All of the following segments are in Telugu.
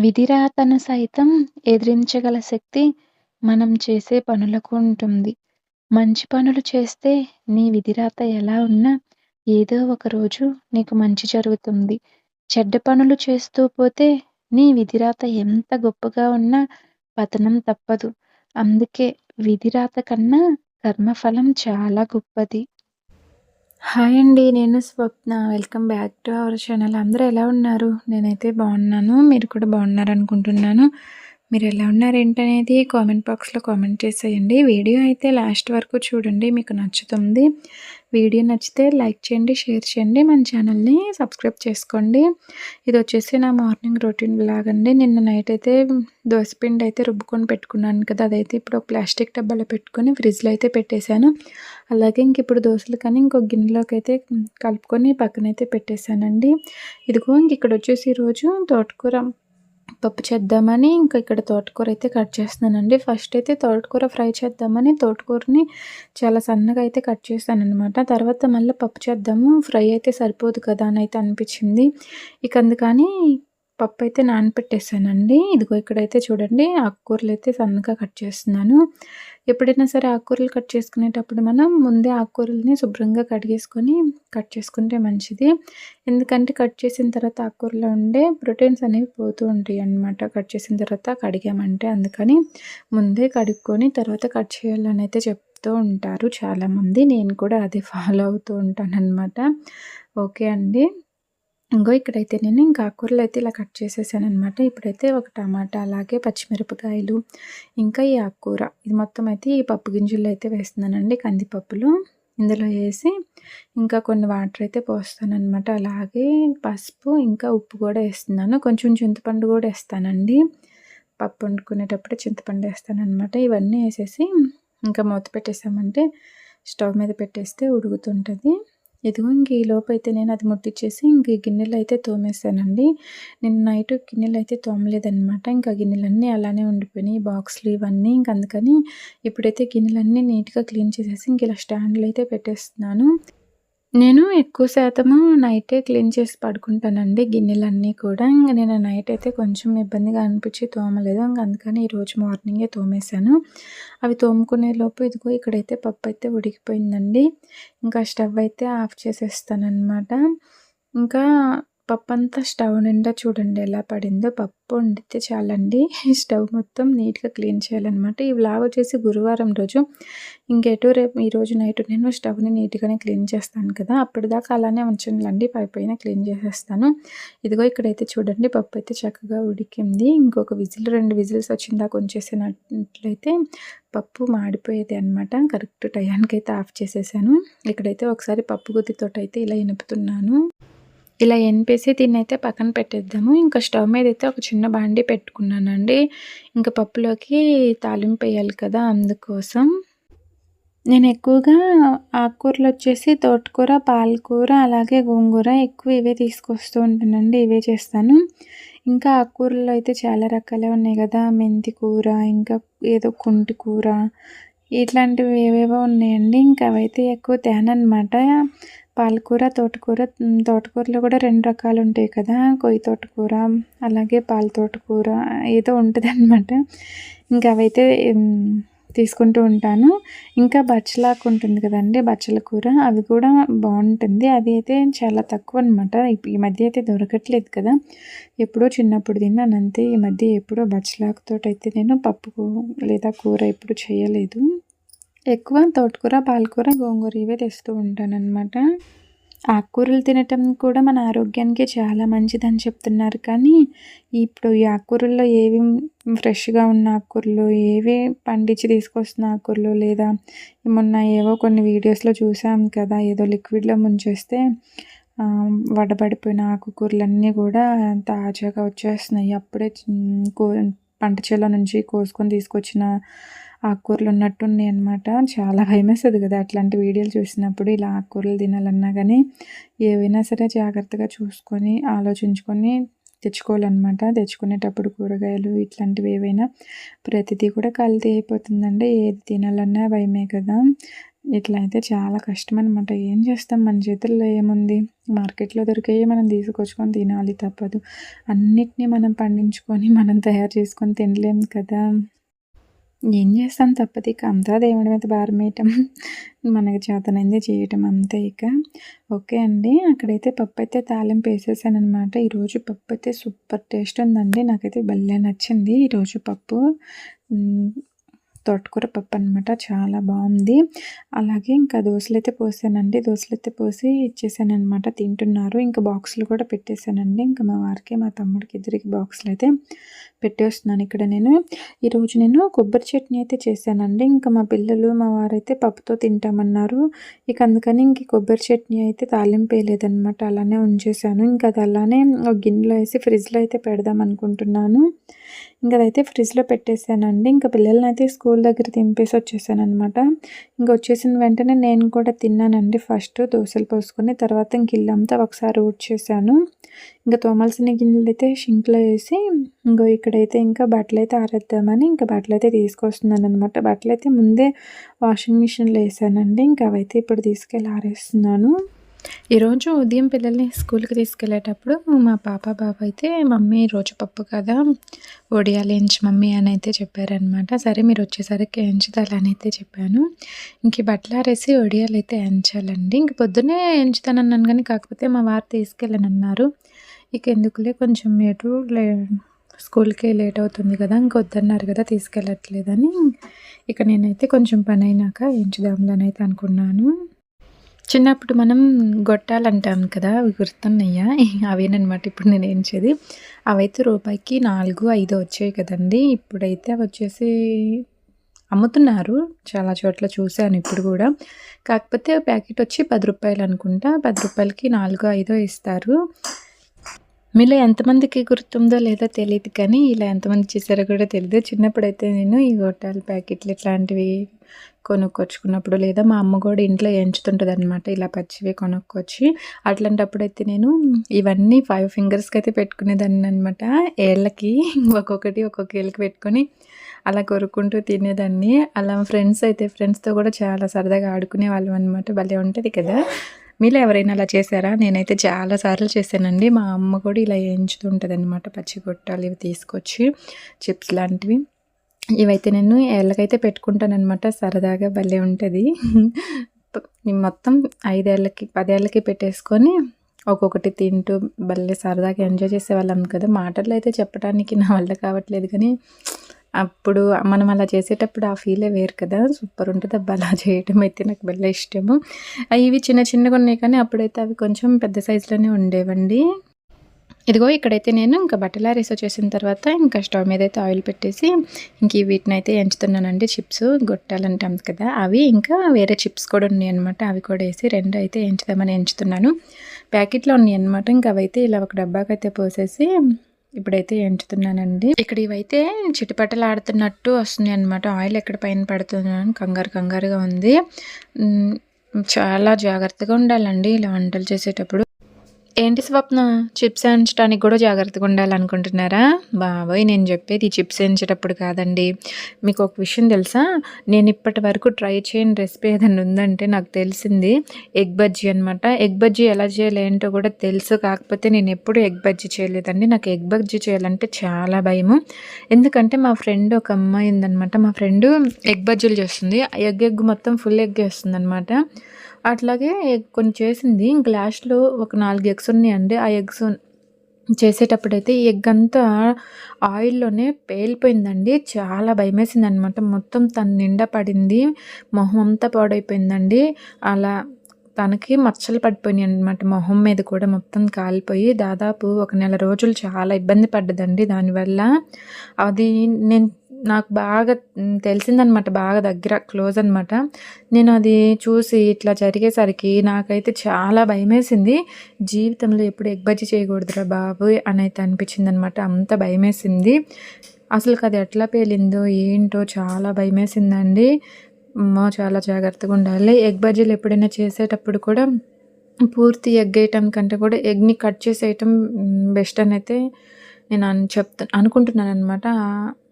విధిరాతను సైతం ఎదిరించగల శక్తి మనం చేసే పనులకు ఉంటుంది. మంచి పనులు చేస్తే నీ విధిరాత ఎలా ఉన్నా ఏదో ఒక రోజు నీకు మంచి జరుగుతుంది. చెడ్డ పనులు చేస్తూ పోతే నీ విధిరాత ఎంత గొప్పగా ఉన్నా పతనం తప్పదు. అందుకే విధిరాత కన్నా కర్మఫలం చాలా గొప్పది. హాయ్ అండి. నేను Swapna. Welcome back to our channel. అందరూ ఎలా ఉన్నారు? నేనైతే బాగున్నాను. మీరు కూడా బాగున్నారనుకుంటున్నాను. మీరు ఎలా ఉన్నారు ఏంటనేది కామెంట్ బాక్స్లో కామెంట్ చేసేయండి. వీడియో అయితే లాస్ట్ వరకు చూడండి, మీకు నచ్చుతుంది. వీడియో నచ్చితే లైక్ చేయండి, షేర్ చేయండి, మన ఛానల్ని సబ్స్క్రైబ్ చేసుకోండి. ఇది వచ్చేసి నా మార్నింగ్ రొటీన్ బ్లాగ్ అండి. నిన్న నైట్ అయితే దోసపిండి అయితే రుబ్బుకొని పెట్టుకున్నాను కదా, అదైతే ఇప్పుడు ఒక ప్లాస్టిక్ డబ్బాలో పెట్టుకొని ఫ్రిడ్జ్లో అయితే పెట్టేశాను. అలాగే ఇంక ఇప్పుడు దోశలు కానీ ఇంకొక గిన్నెలోకి అయితే కలుపుకొని పక్కనైతే పెట్టేశానండి. ఇదిగో ఇంక ఇక్కడ వచ్చేసి ఈరోజు తోటకూర పప్పు చేద్దామని ఇంకా ఇక్కడ తోటకూర అయితే కట్ చేస్తున్నానండి. ఫస్ట్ అయితే తోటకూర ఫ్రై చేద్దామని తోటకూరని చాలా సన్నగా అయితే కట్ చేశాననమాట. తర్వాత మళ్ళీ పప్పు చేద్దాము, ఫ్రై అయితే సరిపోదు కదా అని అయితే అనిపించింది. ఇక అందుకని పప్పు అయితే నానపెట్టేసానండి. ఇదిగో ఇక్కడైతే చూడండి ఆకుకూరలు అయితే సన్నగా కట్ చేస్తున్నాను. ఎప్పుడైనా సరే ఆకుకూరలు కట్ చేసుకునేటప్పుడు మనం ముందే ఆకుకూరలని శుభ్రంగా కడిగేసుకొని కట్ చేసుకుంటే మంచిది. ఎందుకంటే కట్ చేసిన తర్వాత ఆకుకూరలో ఉండే ప్రోటీన్స్ అనేవి పోతూ ఉంటాయి అన్నమాట, కట్ చేసిన తర్వాత కడిగామంటే. అందుకని ముందే కడుక్కొని తర్వాత కట్ చేయాలని అయితే చెప్తూ ఉంటారు చాలామంది. నేను కూడా అదే ఫాలో అవుతూ ఉంటానన్నమాట. ఓకే అండి. ఇంకో ఇక్కడైతే నేను ఇంకా ఆకుకూరలు అయితే ఇలా కట్ చేసేసాననమాట. ఇప్పుడైతే ఒక టమాటా, అలాగే పచ్చిమిరపకాయలు, ఇంకా ఈ ఆకుకూర, ఇది మొత్తం అయితే ఈ పప్పు గింజల్లో అయితే వేస్తున్నానండి, కందిపప్పులు. ఇందులో వేసి ఇంకా కొన్ని వాటర్ అయితే పోస్తానన్నమాట. అలాగే పసుపు ఇంకా ఉప్పు కూడా వేస్తున్నాను. కొంచెం చింతపండు కూడా వేస్తానండి. పప్పు వండుకునేటప్పుడు చింతపండు వేస్తానన్నమాట. ఇవన్నీ వేసేసి ఇంకా మూత పెట్టేసామంటే స్టవ్ మీద పెట్టేస్తే ఉడుకుతుంటుంది. ఇదిగో ఇంక ఈలోపు అయితే నేను అది ముట్టించేసి ఇంక ఈ గిన్నెలు అయితే తోమేసానండి. నిన్న నైట్ గిన్నెలు అయితే తోమలేదనమాట. ఇంకా గిన్నెలన్నీ అలానే ఉండిపోయినాయి, బాక్స్లు ఇవన్నీ. ఇంక అందుకని ఇప్పుడైతే గిన్నెలన్నీ నీట్గా క్లీన్ చేసేసి ఇంక ఇలా స్టాండ్లు అయితే పెట్టేస్తున్నాను. నేను ఎక్కువ శాతము నైటే క్లీన్ చేసి పడుకుంటానండి గిన్నెలన్నీ కూడా. ఇంక నేను నైట్ అయితే కొంచెం ఇబ్బందిగా అనిపించి తోమలేదు. ఇంక అందుకని ఈరోజు మార్నింగే తోమేశాను. అవి తోముకునే లోపు ఇదిగో ఇక్కడైతే పప్పు అయితే ఉడికిపోయిందండి. ఇంకా స్టవ్ అయితే ఆఫ్ చేసేస్తానన్నమాట. ఇంకా పప్పంతా స్టవ్ నిండా చూడండి ఎలా పడిందో. పప్పు వండితే చాలండి స్టవ్ మొత్తం నీట్గా క్లీన్ చేయాలన్నమాట. ఈ వ్లాగ్ వచ్చేసి గురువారం రోజు. ఇంకెటు రేపు ఈరోజు నైట్ నేను స్టవ్ని నీట్గానే క్లీన్ చేస్తాను కదా, అప్పటిదాకా అలానే ఉంచండి, పైన క్లీన్ చేసేస్తాను. ఇదిగో ఇక్కడైతే చూడండి పప్పు అయితే చక్కగా ఉడికింది. ఇంకొక విజిల్, 2 విజిల్స్ వచ్చిందాక ఉంచేసినట్లయితే పప్పు మాడిపోయేది అనమాట. కరెక్ట్ టయానికి అయితే ఆఫ్ చేసేసాను. ఇక్కడైతే ఒకసారి పప్పు గుత్తితోటి అయితే ఇలా ఎనుపుతున్నాను. ఇలా ఎనిపేసి దీన్నైతే పక్కన పెట్టేద్దాము. ఇంకా స్టవ్ మీద అయితే ఒక చిన్న బాండీ పెట్టుకున్నానండి. ఇంకా పప్పులోకి తాలింపు వేయాలి కదా, అందుకోసం నేను ఎక్కువగా ఆకుకూరలు వచ్చేసి తోటకూర, పాలకూర, అలాగే గోంగూర ఎక్కువ ఇవే తీసుకొస్తూ ఉంటానండి, ఇవే చేస్తాను. ఇంకా ఆకుకూరలో అయితే చాలా రకాలే ఉన్నాయి కదా, మెంతి కూర, ఇంకా ఏదో కుంటి కూర, ఇట్లాంటివి ఏవేవో ఉన్నాయండి. ఇంకా అవైతే ఎక్కువ తేనన్నమాట. పాలకూర, తోటకూర. తోటకూరలో కూడా 2 రకాలు ఉంటాయి కదా, కొయ్య తోటకూర, అలాగే పాల తోటకూర, ఏదో ఉంటుందన్నమాట. ఇంకా అవైతే తీసుకుంటూ ఉంటాను. ఇంకా బచ్చలాకు ఉంటుంది కదండి, బచ్చల కూర, అవి కూడా బాగుంటుంది. అది అయితే చాలా తక్కువ అనమాట. ఈ మధ్య అయితే దొరకట్లేదు కదా, ఎప్పుడో చిన్నప్పుడు తిన్నాను అంతే. ఈ మధ్య ఎప్పుడో బచ్చలాకుతో అయితే నేను పప్పు లేదా కూర ఎప్పుడు చేయలేదు. ఎక్కువ తోటకూర, పాలకూర, గోంగూర ఇవే తెస్తూ ఉంటానన్నమాట. ఆకుకూరలు తినటం కూడా మన ఆరోగ్యానికి చాలా మంచిదని చెప్తున్నారు. కానీ ఇప్పుడు ఈ ఆకుకూరల్లో ఏవి ఫ్రెష్గా ఉన్న ఆకుకూరలు, ఏవి పండించి తీసుకొస్తున్న ఆకుకూరలు, లేదా మొన్న ఏవో కొన్ని వీడియోస్లో చూసాం కదా, ఏదో లిక్విడ్లో ముంచేస్తే వడబడిపోయిన ఆకుకూరలన్నీ కూడా తాజాగా వచ్చేస్తున్నాయి. అప్పుడే పంట చేలో నుంచి కోసుకొని తీసుకొచ్చిన ఆకుకూరలు ఉన్నట్టున్నాయి అన్నమాట. చాలా భయమేస్తుంది కదా అట్లాంటి వీడియోలు చూసినప్పుడు. ఇలా ఆకుకూరలు తినాలన్నా కానీ ఏవైనా సరే జాగ్రత్తగా చూసుకొని ఆలోచించుకొని తెచ్చుకోవాలన్నమాట. తెచ్చుకునేటప్పుడు కూరగాయలు ఇట్లాంటివి ఏవైనా ప్రతిదీ కూడా కల్తీ అయిపోతుందండి. ఏది తినాలన్నా భయమే కదా. ఇట్లా అయితే చాలా కష్టమనమాట. ఏం చేస్తాం, మన చేతుల్లో ఏముంది? మార్కెట్‌లో దొరికేయి మనం తీసుకొచ్చుకొని తినాలి తప్పదు. అన్నిటిని మనం పండించుకొని, మనం తయారు చేసుకొని తినలేం కదా! ఏం చేస్తాం, తప్పదిక. అంతా దేవుడి మీద భారమేయటం. మనకి చేతనైంది చేయటం అంతే ఇక. ఓకే అండి. అక్కడైతే పప్పయితే తాలింపేసేసాననమాట. ఈరోజు పప్పయితే సూపర్ టేస్ట్ ఉందండి. నాకైతే భలే నచ్చింది ఈరోజు పప్పు. హ్మ్. తోటకూర పప్పనమాట. చాలా బావుంది. అలాగే ఇంకా దోసలైతే పోసానండి. దోసలైతే పోసి ఇచ్చేసాననమాట. తింటున్నారు. ఇంకా బాక్సులు కూడా పెట్టేసానండి. ఇంకా మా వారికి, మా తమ్ముడికి ఇద్దరికి బాక్సులైతే పెట్టేస్తున్నాను ఇక్కడ నేను. ఈరోజు నేను కొబ్బరి చట్నీ అయితే చేశానండి. ఇంకా మా పిల్లలు, మా వారైతే పప్పుతో తింటామన్నారు. ఇక అందుకని ఇంక కొబ్బరి చట్నీ అయితే తాలింపేయలేదనమాట. అలానే ఉంచేశాను. ఇంక అది అలానే ఒక గిన్నెలో వేసి ఫ్రిడ్జ్‌లో అయితే పెడదాం అనుకుంటున్నాను. ఇంక అదైతే ఫ్రిడ్జ్‌లో పెట్టేసానండి. ఇంక పిల్లలనైతే స్కూల్ దగ్గర దింపేసి వచ్చేసాననమాట. ఇంక వచ్చేసిన వెంటనే నేను కూడా తిన్నానండి. ఫస్ట్ దోసలు పోసుకొని, తర్వాత ఇంక ఇల్లంతా ఒకసారి ఊడ్చేసాను. ఇంక తోమాల్సిన గిన్నెలైతే షింక్‌లో ఏసి, ఇంగో ఇక్కడైతే ఇంకా బట్టలైతే ఆరేద్దామని ఇంక బట్టలైతే తీసుకొస్తున్నాననమాట. బట్టలైతే ముందే వాషింగ్ మిషన్‌లో ఏసానండి. ఇంక అవైతే ఇప్పుడు తీసుకెళ్ళి ఆరేస్తున్నాను. ఈరోజు ఉదయం పిల్లల్ని స్కూల్‌కి తీసుకెళ్ళేటప్పుడు మా పాప, బాబు అయితే మమ్మీ ఈరోజు పప్పు కదా! వడియాలు ఏంచు మమ్మీ అని అయితే చెప్పారనమాట. సరే మీరు వచ్చేసరికి ఎంచుతాలనైతే చెప్పాను. ఇంక ఈ బట్టలు ఆరేసి వడియాలైతే ఎంచాలండి. ఇంక పొద్దున్నే ఎంచుతానన్నాను కానీ కాకపోతే మా వారు తీసుకెళ్ళనన్నారు. ఇక ఎందుకులే కొంచెం స్కూల్‌కి లేట్ అవుతుంది కదా! ఇంక వద్దన్నారు కదా! తీసుకెళ్ళట్లేదని ఇక నేనైతే కొంచెం పనైనాక ఎంచుదాంలనైతే అనుకున్నాను. చిన్నప్పుడు మనం గొట్టాలంటాం కదా! అవి గుర్తున్నాయా? అవేననమాట ఇప్పుడు నేను ఏంచేది. అవైతే రూపాయికి 4, 5 వచ్చాయి కదండీ! ఇప్పుడైతే అవొచ్చేసి అమ్ముతున్నారు. చాలా చోట్ల చూశాను ఇప్పుడు గూడా. కాకపోతే ప్యాకెట్ వచ్చి రూ. 10 అనుకుంటా. రూ. 10కి 4, 5 ఇస్తారు. మీలో ఎంతమందికి గుర్తుందో లేదో తెలీదు కానీ, ఇలా ఎంతమంది చేశారో కూడా తెలీదు. చిన్నప్పుడైతే నేను ఈ గొట్టాల ప్యాకెట్లు ఇట్లాంటివి కొనుక్కొచ్చుకున్నప్పుడు, లేదా మా అమ్మ కూడా ఇంట్లో ఎంచుతుంటదనమాట ఇలా పచ్చివి కొనుక్కొచ్చి. అట్లాంటప్పుడైతే నేను ఇవన్నీ 5 ఫింగర్స్‌కి అయితే పెట్టుకునేదాన్ననమాట. ఏళ్ళకి ఒక్కొక్కటి ఒక్కొక్క ఏళ్ళకి పెట్టుకొని అలా కొరుక్కుంటూ తినేదాన్ని. అలా ఫ్రెండ్స్‌తో కూడా చాలా సరదాగా ఆడుకునేవాళ్ళం అనమాట. భలే ఉంటది కదా! మీలో ఎవరైనా అలా చేశారా? నేనైతే చాలా సార్లు చేశానండి. మా అమ్మ కూడా ఇలా ఏయించుతుంటదనమాట. పచ్చి గొట్టాలు ఇవి తీసుకొచ్చి చిప్స్ లాంటివి. ఇవైతే నేను ఏళ్ళకైతే పెట్టుకుంటాననమాట. సరదాగా భలే ఉంటది. మొత్తం 5 ఏళ్ళకి, 10 ఏళ్ళకి పెట్టేసుకొని ఒక్కొక్కటి తింటూ భలే సరదాగా ఎంజాయ్ చేసేవాళ్ళం కదా! మాటల్లో అయితే చెప్పడానికి నా వల్ల కావట్లేదు కానీ, అప్పుడు మనం అలా చేసేటప్పుడు ఆ ఫీలే వేరు కదా! సూపర్ ఉంటదబ్బా! అలా చేయటం అయితే నాకు భలే ఇష్టము. ఇవి చిన్న చిన్నగున్నాయి కానీ అప్పుడైతే అవి కొంచెం పెద్ద సైజులోనే ఉండేవండి. ఇదిగో ఇక్కడైతే నేను ఇంకా బట్టలారేసి వచ్చేసిన తర్వాత ఇంకా స్టవ్ మీద అయితే ఆయిల్ పెట్టేసి ఇంక వీటినైతే ఎంచుతున్నానండి. చిప్స్ గొట్టాలంటాం కదా! అవి ఇంకా వేరే చిప్స్ కూడా ఉన్నాయన్నమాట. అవి కూడా వేసి 2 అయితే ఎంచుదామని ఎంచుతున్నాను. ప్యాకెట్లో ఉన్నాయన్నమాట. ఇంకా అవైతే ఇలా ఒక డబ్బాకైతే పోసేసి ఇప్పుడైతే ఎంచుతున్నానండి. ఇక్కడ ఇవైతే చిటపటలాడుతున్నట్టు వస్తున్నాయి అన్నమాట. ఆయిల్ ఎక్కడ పైన పడుతుందని కంగారుగా ఉంది. చాలా జాగ్రత్తగా ఉండాలండి ఇలా వంటలు చేసేటప్పుడు. ఏంటి స్వప్న, చిప్స్ ఎంచడానికి కూడా జాగ్రత్తగా ఉండాలనుకుంటున్నారా? బాబోయ్! నేను చెప్పేది చిప్స్ ఎంచేటప్పుడు కాదండి. మీకు ఒక విషయం తెలుసా? నేను ఇప్పటి వరకు ట్రై చేయని రెసిపీ ఏదైనా ఉందంటే నాకు తెలిసింది ఎగ్ బజ్జీ అనమాట. ఎగ్ బజ్జీ ఎలా చేయాలో ఏంటో కూడా తెలుసు. కాకపోతే నేను ఎప్పుడు ఎగ్ బజ్జీ చేయలేదండి. నాకు ఎగ్ బజ్జీ చేయాలంటే చాలా భయము. ఎందుకంటే మా ఫ్రెండ్ ఒక అమ్మాయి ఉందనమాట. మా ఫ్రెండ్ ఎగ్ బజ్జీలు చేస్తుంది. ఎగ్ మొత్తం ఫుల్ ఎగ్ వేస్తుందనమాట. అట్లాగే కొన్ని చేసింది. ఇంక లాస్ట్‌లో ఒక 4 ఎగ్స్ ఉన్నాయండి. ఆ ఎగ్స్ చేసేటప్పుడైతే ఈ ఎగ్ అంతా ఆయిల్‌లోనే పేలిపోయిందండి. చాలా భయమేసిందనమాట. మొత్తం తన నిండా పడింది. మొహం అంతా పాడైపోయిందండి. అలా తనకి మచ్చలు పడిపోయినాయనమాట. మొహం మీద కూడా మొత్తం కాలిపోయి దాదాపు ఒక నెల రోజులు చాలా ఇబ్బంది పడ్డదండి దానివల్ల. అది నాకు బాగా తెలిసిందనమాట. బాగా దగ్గర క్లోజ్ అనమాట. నేను అది చూసి ఇట్లా జరిగేసరికి నాకైతే చాలా భయమేసింది. జీవితంలో ఎప్పుడు ఎగ్ బజ్జీ చేయకూడదురా బాబోయ్! అనైతే అనిపించిందనమాట. అంత భయమేసింది. అసలుకి అది ఎట్లా పేలిందో ఏంటో చాలా భయమేసిందండి. అమ్మో! చాలా జాగ్రత్తగా ఉండాలి. ఎగ్ బజ్జీలు ఎప్పుడైనా చేసేటప్పుడు కూడా పూర్తి ఎగ్ ఏయటం కంటే కూడా ఎగ్‌ని కట్ చేసేయటం బెస్ట్ అనైతే నేను అనుకుంటున్నాననమాట.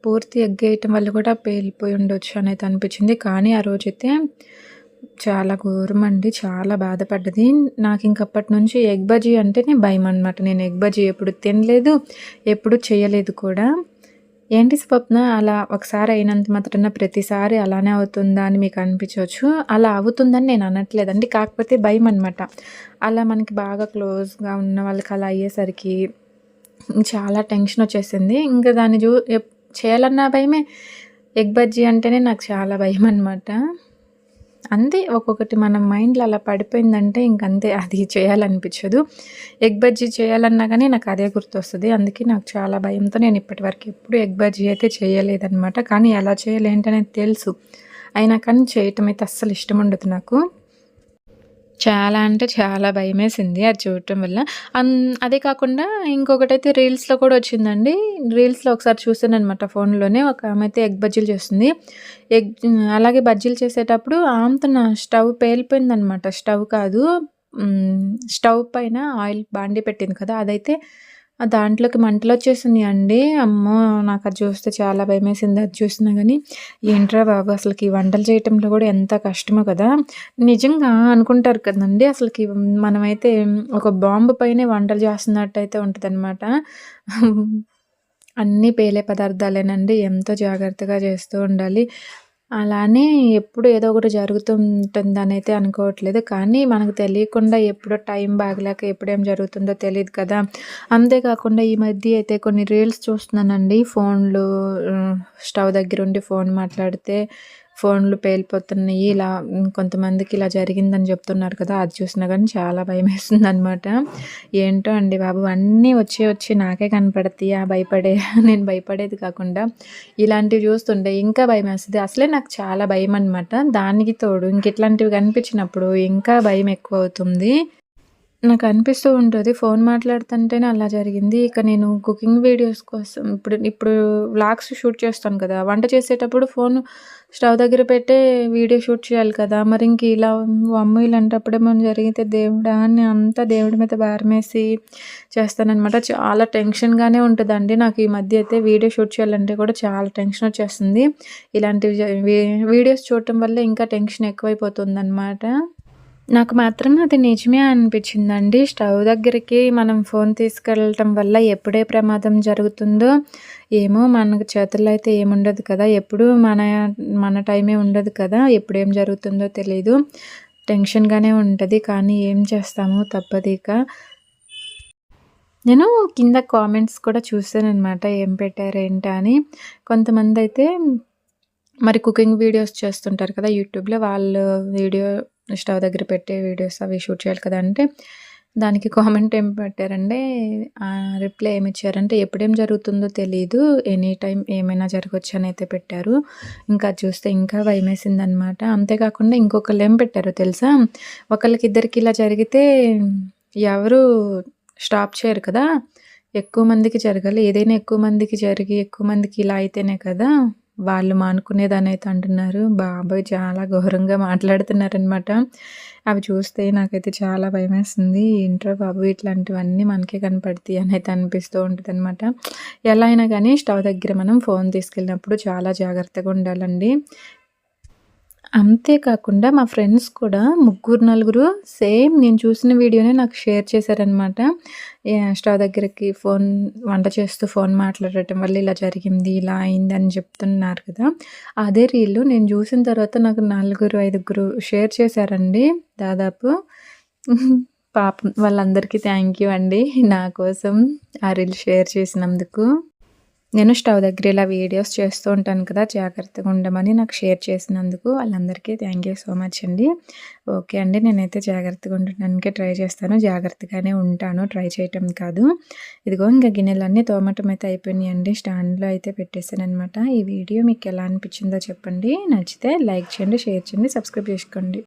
పూర్తి ఎగ్ ఏయటం వల్ల కూడా పేలిపోయి ఉండొచ్చు అనైతే అనిపించింది. కానీ ఆ రోజైతే చాలా ఘోరమండి. చాలా బాధపడ్డది. నాకింక అప్పటి నుంచి ఎగ్ బజ్జీ అంటేనే భయమనమాట. నేను ఎగ్ బజ్జీ ఎప్పుడు తినలేదు, ఎప్పుడు చేయలేదు కూడా. ఏంటి స్వప్న అలా ఒకసారి అయినంత మాత్రాన ప్రతిసారి అలానే అవుతుందా అని మీకు అనిపించవచ్చు. అలా అవుతుందని నేను అనట్లేదండి. కాకపోతే భయమనమాట. అలా మనకి బాగా క్లోజ్‌గా ఉన్న వాళ్ళకి అలా అయ్యేసరికి చాలా టెన్షనొచ్చేసింది. ఇంక దాన్ని చేయాలన్నా భయమే. ఎగ్ బజ్జీ అంటేనే నాకు చాలా భయమనమాట. అంతే ఒక్కొక్కటి మన మైండ్‌లో అలా పడిపోయిందంటే ఇంకంతే అది చేయాలనిపించదు. ఎగ్ బజ్జీ చేయాలన్నా గానీ నాకు అదే గుర్తొస్తది. అందుకే నాకు చాలా భయంతో నేను ఇప్పటివరకు ఎప్పుడు ఎగ్ బజ్జీ అయితే చేయలేదనమాట. కానీ ఎలా చేయాలి ఏంటనేది తెలుసు. అయినా కానీ చేయటం అయితే అస్సలు ఇష్టముండదు నాకు. చాలా అంటే చాలా భయమేసింది అది చూడటం వల్ల. అదే కాకుండా ఇంకొకటైతే రీల్స్‌లో కూడా వచ్చిందండి. రీల్స్‌లో ఒకసారి చూసాననమాట ఫోన్‌లోనే. ఒక ఆమె అయితే ఎగ్ బజ్జీలు చేస్తుంది. అలాగే బజ్జీలు చేసేటప్పుడు ఆమెతో స్టవ్ పేలిపోయిందనమాట. స్టవ్ కాదు స్టవ్ పైన ఆయిల్ బాండీ పెట్టింది కదా! అదైతే దాంట్లోకి మంటలొచ్చేసినియండి. అమ్మో! నాకది చూస్తే చాలా భయమేసింది. అది చూసినా గానీ, ఏంట్రా బాబు అసలకి వంటలు చేయటంలో గూడా ఎంత కష్టమో కదా! నిజంగా అనుకుంటారు కదండీ! అసలకి మనమైతే ఒక బాంబు పైనే వంటలు చేస్తున్నట్టయితే ఉంటదనమాట. అన్నీ పేలే పదార్థాలేనండి. ఎంతో జాగ్రత్తగా చేస్తూ ఉండాలి. అలానే ఎప్పుడు ఏదో ఒకటి జరుగుతుంటుందనైతే అనుకోవట్లేదు. కానీ మనకు తెలియకుండా ఎప్పుడో టైం బాగలేక ఎప్పుడేం జరుగుతుందో తెలీదు కదా! అంతే కాకుండా ఈ మధ్య అయితే కొన్ని రీల్స్ చూస్తున్నానండి. స్టవ్ దగ్గరుండి ఫోన్ మాట్లాడితే ఫోన్‌లు పేలిపోతున్నాయి. ఇలా కొంతమందికి ఇలా జరిగిందని చెప్తున్నారు కదా! అది చూసినా గానీ చాలా భయమేస్తుందనమాట. ఏంటో అండి బాబు! అన్నీ వచ్చి నాకే కనపడతాయి. నేను భయపడేది కాకుండా ఇలాంటివి చూస్తుంటే ఇంకా భయమేస్తది. అసలే నాకు చాలా భయమనమాట. దానికి తోడు ఇంకిట్లాంటివి కనిపించినప్పుడు ఇంకా భయం ఎక్కువవుతుంది. నాకనిపిస్తూ ఉంటది. ఫోను మాట్లాడుతంటేనే అలా జరిగింది. ఇక నేను కుకింగ్ వీడియోస్ కోసం ఇప్పుడు వ్లాగ్స్ షూట్ చేస్తాను కదా! వంట చేసేటప్పుడు ఫోను స్టవ్ దగ్గర పెట్టే వీడియో షూట్ చేయాలి కదా! మరింక ఇలా వామ్మో! ఇలాంటప్పుడేమన్నా జరిగితే దేవుడా! అని అంతా దేవుడి మీద భారమేసి చేస్తాననమాట. చాలా టెన్షన్‌గానే ఉంటదండి. నాకు ఈ మధ్య అయితే వీడియో షూట్ చేయాలంటే కూడా చాలా టెన్షనొచ్చేస్తుంది. ఇలాంటివి వీడియోస్ చూడటం వల్ల ఇంకా టెన్షన్ ఎక్కువైపోతుందనమాట. నాకు మాత్రం అది నిజమే అనిపించిందండి. స్టవ్ దగ్గరికి మనం ఫోన్ తీసుకెళ్ళటం వల్ల ఎప్పుడే ప్రమాదం జరుగుతుందో ఏమో మనకు చేతుల్లో అయితే ఏముండదు కదా! ఎప్పుడూ మన టైమే ఉండదు కదా! ఎప్పుడేం జరుగుతుందో తెలీదు. టెన్షన్‌గానే ఉంటది. కానీ ఏం చేస్తాము తప్పదిక. నేను కింద కామెంట్స్ కూడా చూసాననమాట. ఏం పెట్టారు ఏంటా అని. కొంతమందయితే మరి కుకింగ్ వీడియోస్ చేస్తుంటారు కదా! యూట్యూబ్‌లో వాళ్ళు వీడియో స్టవ్ దగ్గర పెట్టే వీడియోస్ అవి షూట్ చేయాలి కదా! అంటే దానికి కామెంట్ ఏం పెట్టారంటే రిప్లై ఏమిచ్చారంటే ఎప్పుడేం జరుగుతుందో తెలీదు. ఎనీ టైమ్ ఏమైనా జరగొచ్చనైతే పెట్టారు. ఇంకా అది చూస్తే ఇంకా భయమేసిందనమాట. అంతేకాకుండా ఇంకొకళ్ళేం పెట్టారో తెలుసా? ఒకళ్ళకిద్దరికి ఇలా జరిగితే ఎవరు స్టాప్ చేయరు కదా! ఎక్కువ మందికి జరగాలి. ఏదైనా ఎక్కువ మందికి జరిగి ఎక్కువ మందికి ఇలా అయితేనే కదా! వాళ్ళు మానుకునేదనైతే అంటున్నారు. బాబోయ్! చాలా ఘోరంగా మాట్లాడుతున్నారనమాట. అవి చూస్తే నాకైతే చాలా భయమేస్తుంది. ఏంట్రా బాబు ఇట్లాంటివన్నీ మనకే కనపడతాయి అనైతే అనిపిస్తూ ఉంటదనమాట. ఎలా అయినా గానీ స్టవ్ దగ్గర మనం ఫోన్ తీసుకెళ్ళినప్పుడు చాలా జాగ్రత్తగా ఉండాలండి. అంతే కాకుండా మా ఫ్రెండ్స్ కూడా ముగ్గురు, నలుగురు సేమ్ నేను చూసిన వీడియోనే నాకు షేర్ చేశారనమాట. స్టవ్ దగ్గరికి వంట చేస్తూ ఫోన్ మాట్లాడటం వల్ల ఇలా జరిగింది, ఇలా అయింది అని చెప్తున్నారు కదా! అదే రీల్ నేను చూసిన తర్వాత నాకు నలుగురు, ఐదుగురు షేర్ చేశారండి దాదాపు. పాపం వాళ్ళందరికీ థ్యాంక్ యూ అండి. నా కోసం ఆ రీల్ షేర్ చేసినందుకు. నేను స్టవ్ దగ్గర ఇలా వీడియోస్ చేస్తూ ఉంటాను కదా! జాగ్రత్తగా ఉండమని నాకు షేర్ చేసినందుకు వాళ్ళందరికీ థ్యాంక్ యూ సో మచ్ అండి. ఓకే అండి. నేనైతే జాగ్రత్తగా ఉండడానికే ట్రై చేస్తాను. జాగ్రత్తగానే ఉంటాను. ట్రై చేయటం కాదు. ఇదిగో ఇంక గిన్నెలన్నీ తోమటం అయితే అయిపోయినాయండి. స్టాండ్‌లో అయితే పెట్టేసాననమాట. ఈ వీడియో మీకు ఎలా అనిపించిందో చెప్పండి. నచ్చితే లైక్ చేయండి, షేర్ చేయండి, సబ్స్క్రైబ్ చేసుకోండి.